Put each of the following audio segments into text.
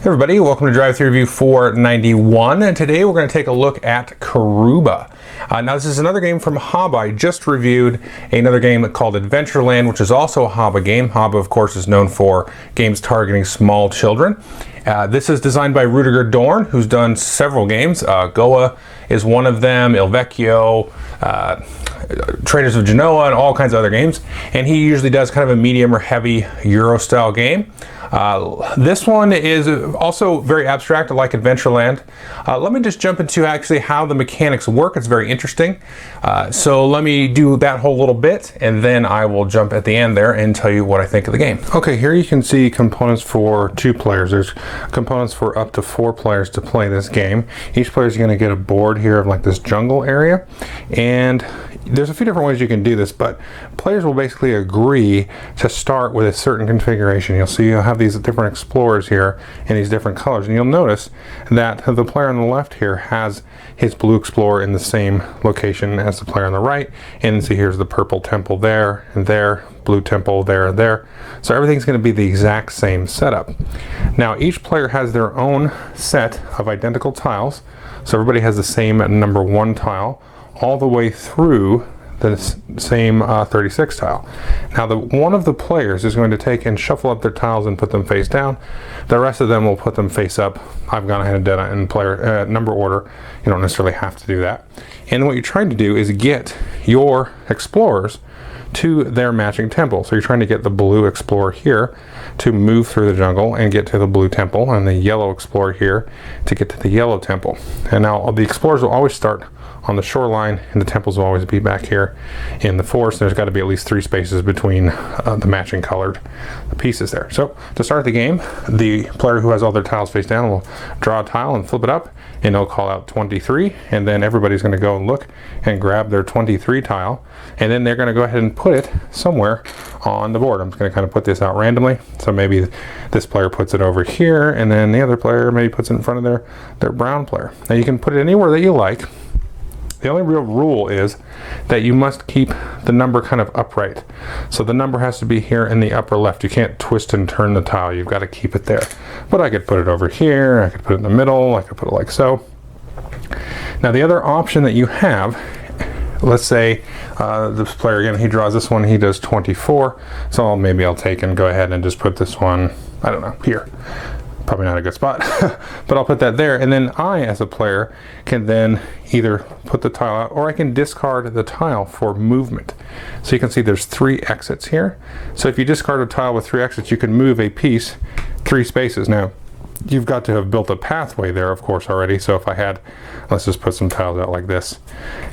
Hey everybody, welcome to Drive Thru Review 491, and today we're going to take a look at Karuba. Now this is another game from Haba. I just reviewed another game called Adventureland, which is also a Haba game. Haba, of course, is known for games targeting small children. This is designed by Rudiger Dorn, who's done several games. Goa is one of them, Il Vecchio, Traders of Genoa, and all kinds of other games. And he usually does kind of a medium or heavy Euro-style game. This one is also very abstract, like Adventureland. Let me just jump into actually how the mechanics work. It's very interesting. So let me do that whole little bit, and then I will jump at the end there and tell you what I think of the game. Okay, here you can see components for 2 players. There's components for up to 4 players to play this game. Each player is going to get a board here of like this jungle area, and there's a few different ways you can do this, but players will basically agree to start with a certain configuration. You'll see you'll have these different explorers here in these different colors, and you'll notice that the player on the left here has his blue explorer in the same location as the player on the right, and see here's the purple temple there and there, blue temple there and there. So everything's going to be the exact same setup. Now each player has their own set of identical tiles, so everybody has the same number 1 tile all the way through the same 36 tile. Now one of the players is going to take and shuffle up their tiles and put them face down. The rest of them will put them face up. I've gone ahead and done it in player number order. You don't necessarily have to do that. And what you're trying to do is get your explorers to their matching temple. So you're trying to get the blue explorer here to move through the jungle and get to the blue temple, and the yellow explorer here to get to the yellow temple. And now the explorers will always start on the shoreline, and the temples will always be back here in the forest. There's got to be at least 3 spaces between the matching colored pieces there. So to start the game, the player who has all their tiles face down will draw a tile and flip it up, and they'll call out 23, and then everybody's going to go and look and grab their 23 tile, and then they're going to go ahead and put it somewhere on the board. I'm just going to kind of put this out randomly. So maybe this player puts it over here, and then the other player maybe puts it in front of their brown player. Now you can put it anywhere that you like. The only real rule is that you must keep the number kind of upright. So the number has to be here in the upper left. You can't twist and turn the tile. You've got to keep it there. But I could put it over here. I could put it in the middle. I could put it like so. Now the other option that you have, let's say this player again, he draws this one. He does 24. So maybe I'll take and go ahead and just put this one, I don't know, here. Probably not a good spot, but I'll put that there, and then I, as a player, can then either put the tile out, or I can discard the tile for movement. So you can see there's 3 exits here. So if you discard a tile with 3 exits, you can move a piece 3 spaces. Now, you've got to have built a pathway there, of course, already. So if I had, let's just put some tiles out like this,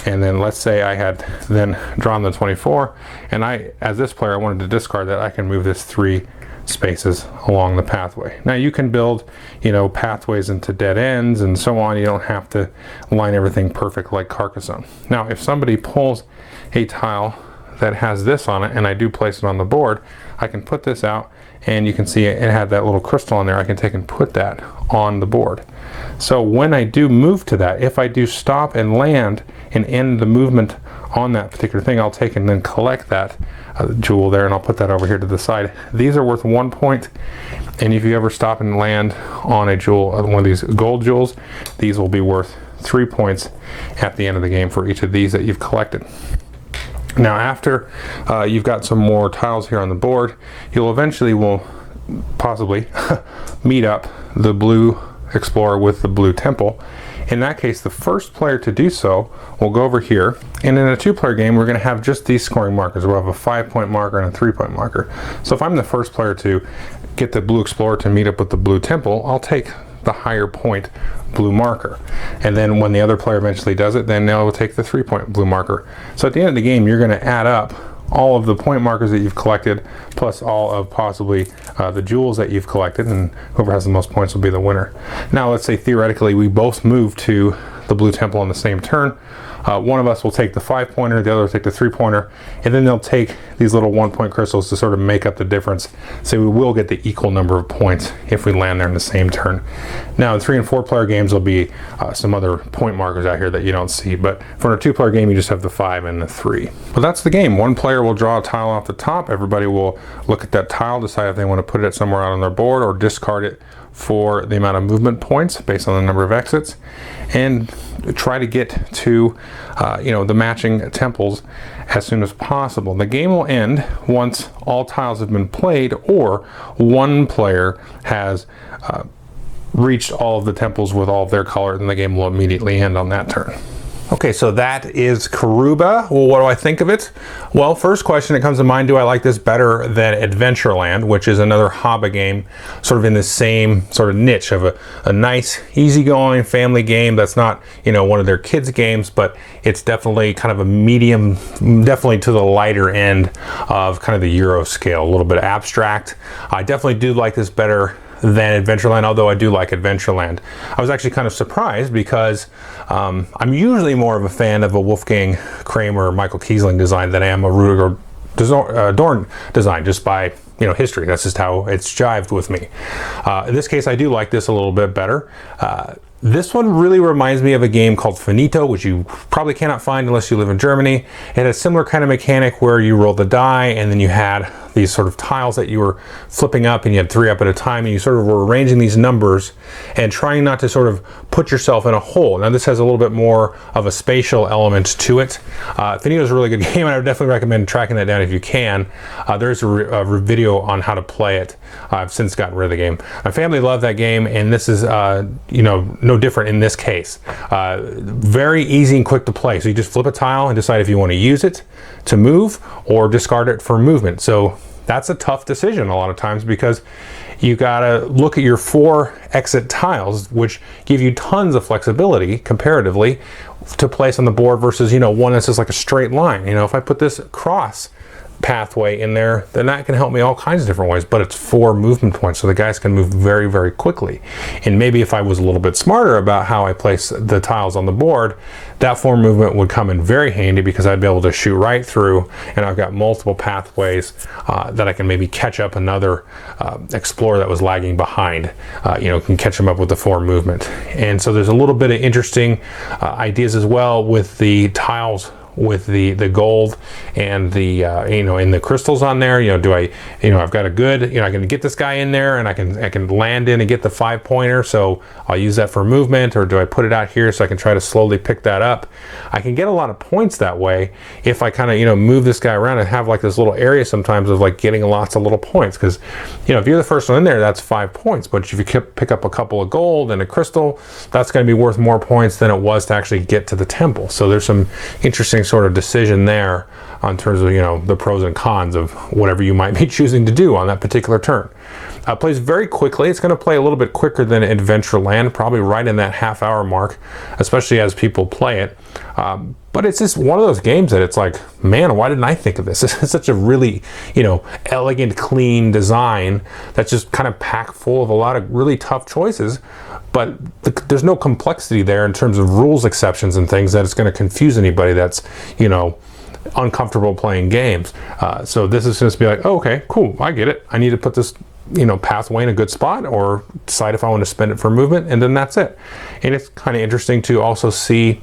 and then let's say I had then drawn the 24, and I, as this player, I wanted to discard that, I can move this 3 spaces along the pathway. Now you can build, pathways into dead ends and so on. You don't have to line everything perfect like Carcassonne. Now if somebody pulls a tile that has this on it and I do place it on the board, I can put this out, and you can see it had that little crystal on there. I can take and put that on the board. So when I do move to that, if I do stop and land and end the movement on that particular thing, I'll take and then collect that jewel there, and I'll put that over here to the side. These are worth 1 point, and if you ever stop and land on a jewel, one of these gold jewels, these will be worth 3 points at the end of the game for each of these that you've collected. Now after you've got some more tiles here on the board, you'll eventually will possibly meet up the blue explorer with the blue temple. In that case, the first player to do so will go over here, and in a 2-player game we're going to have just these scoring markers. We'll have a 5-point marker and a 3-point marker. So if I'm the first player to get the blue explorer to meet up with the blue temple, I'll take the higher point blue marker, and then when the other player eventually does it, then they'll take the 3-point blue marker. So at the end of the game, you're going to add up all of the point markers that you've collected plus all of possibly the jewels that you've collected, and whoever has the most points will be the winner. Now let's say theoretically we both move to the blue temple on the same turn. One of us will take the 5-pointer, the other will take the 3-pointer, and then they'll take these little 1-point crystals to sort of make up the difference. So we will get the equal number of points if we land there in the same turn. Now in 3- and 4-player games there'll be some other point markers out here that you don't see, but for a 2-player game you just have the 5 and the 3. But that's the game. One player will draw a tile off the top. Everybody will look at that tile, decide if they want to put it somewhere out on their board or discard it for the amount of movement points based on the number of exits, and try to get to the matching temples as soon as possible. The game will end once all tiles have been played, or one player has reached all of the temples with all of their color, and the game will immediately end on that turn. Okay, so that is Karuba. Well, what do I think of it? Well, first question that comes to mind, do I like this better than Adventureland, which is another Haba game sort of in the same sort of niche of a nice, easygoing family game that's not, one of their kids' games, but it's definitely kind of a medium, definitely to the lighter end of kind of the Euro scale, a little bit abstract. I definitely do like this better than Adventureland, although I do like Adventureland. I was actually kind of surprised because I'm usually more of a fan of a Wolfgang Kramer, Michael Kiesling design than I am a Rudiger Dorn design, just by history. That's just how it's jived with me. In this case, I do like this a little bit better. This one really reminds me of a game called Finito, which you probably cannot find unless you live in Germany. It had a similar kind of mechanic where you rolled the die and then you had these sort of tiles that you were flipping up, and you had 3 up at a time, and you sort of were arranging these numbers and trying not to sort of put yourself in a hole. Now this has a little bit more of a spatial element to it. Finito is a really good game, and I would definitely recommend tracking that down if you can. There's a video on how to play it. I've since gotten rid of the game. My family loved that game, and this is no different in this case. Very easy and quick to play. So you just flip a tile and decide if you want to use it to move or discard it for movement. So that's a tough decision a lot of times, because you gotta look at your 4 exit tiles, which give you tons of flexibility comparatively to place on the board versus one that's just like a straight line. If I put this cross pathway in there, then that can help me all kinds of different ways, but it's 4 movement points, so the guys can move very, very quickly. And maybe if I was a little bit smarter about how I place the tiles on the board, that 4 movement would come in very handy, because I'd be able to shoot right through, and I've got multiple pathways that I can maybe catch up another explorer that was lagging behind. Can catch them up with the 4 movement. And so there's a little bit of interesting ideas as well with the tiles, with the gold and the and the crystals on there. Do I I've got a good, I can get this guy in there, and I can land in and get the 5-pointer, so I'll use that for movement. Or do I put it out here so I can try to slowly pick that up? I can get a lot of points that way if I kind of move this guy around and have like this little area sometimes of like getting lots of little points, because if you're the first one in there, that's 5 points. But if you pick up a couple of gold and a crystal, that's going to be worth more points than it was to actually get to the temple. So there's some interesting sort of decision there on terms of the pros and cons of whatever you might be choosing to do on that particular turn. Plays very quickly. It's going to play a little bit quicker than Adventureland, probably right in that half-hour mark, especially as people play it. But it's just one of those games that it's like, man, why didn't I think of this? It's such a really, elegant, clean design that's just kind of packed full of a lot of really tough choices. But there's no complexity there in terms of rules exceptions and things that it's going to confuse anybody that's, uncomfortable playing games. So this is just be like, oh, okay, cool, I get it. I need to put this pathway in a good spot, or decide if I want to spend it for movement, and then that's it. And it's kind of interesting to also see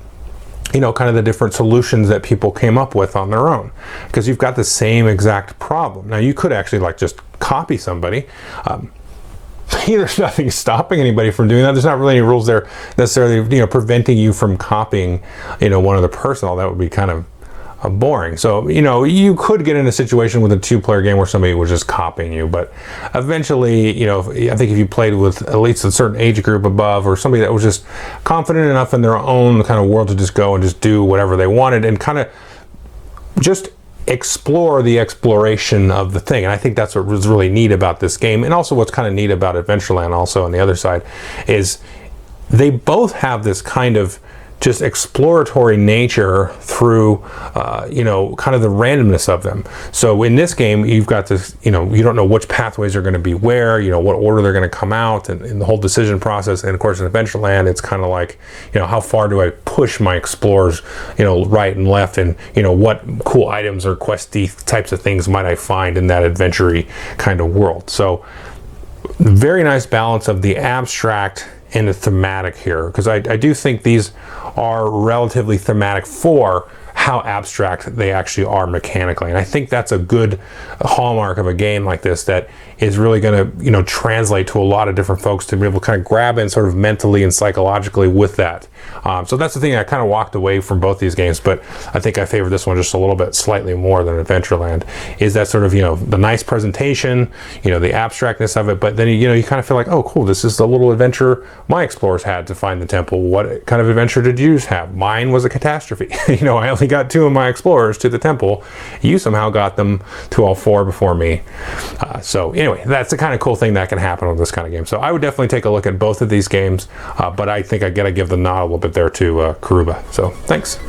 kind of the different solutions that people came up with on their own, because you've got the same exact problem. Now you could actually like just copy somebody. There's nothing stopping anybody from doing that. There's not really any rules there necessarily preventing you from copying one other person. That would be kind of boring. So you could get in a situation with a 2-player game where somebody was just copying you, but eventually I think if you played with at least a certain age group above, or somebody that was just confident enough in their own kind of world to just go and just do whatever they wanted and kind of just explore the exploration of the thing. And I think that's what was really neat about this game, and also what's kind of neat about Adventureland also on the other side is they both have this kind of just exploratory nature through kind of the randomness of them. So in this game, you've got this, you don't know which pathways are going to be where, what order they're going to come out, and the whole decision process. And of course in Adventureland, it's kind of like, how far do I push my explorers, right and left, and what cool items or questy types of things might I find in that adventure-y kind of world. So very nice balance of the abstract and the thematic here, because I do think these are relatively thematic for how abstract they actually are mechanically. And I think that's a good hallmark of a game like this that is really going to, you know, translate to a lot of different folks to be able to kind of grab in sort of mentally and psychologically with that. So that's the thing, I kind of walked away from both these games, but I think I favor this one just a little bit slightly more than Adventureland, is that sort of, you know, the nice presentation, you know, the abstractness of it, but then, you know, you kind of feel like, oh, cool, this is the little adventure my explorers had to find the temple. What kind of adventure did you have? Mine was a catastrophe. You know, I only got 2 of my explorers to the temple. You somehow got them to all 4 before me. So anyway, that's the kind of cool thing that can happen with this kind of game. So I would definitely take a look at both of these games, but I think I gotta give the nod a little bit there to Karuba. So thanks.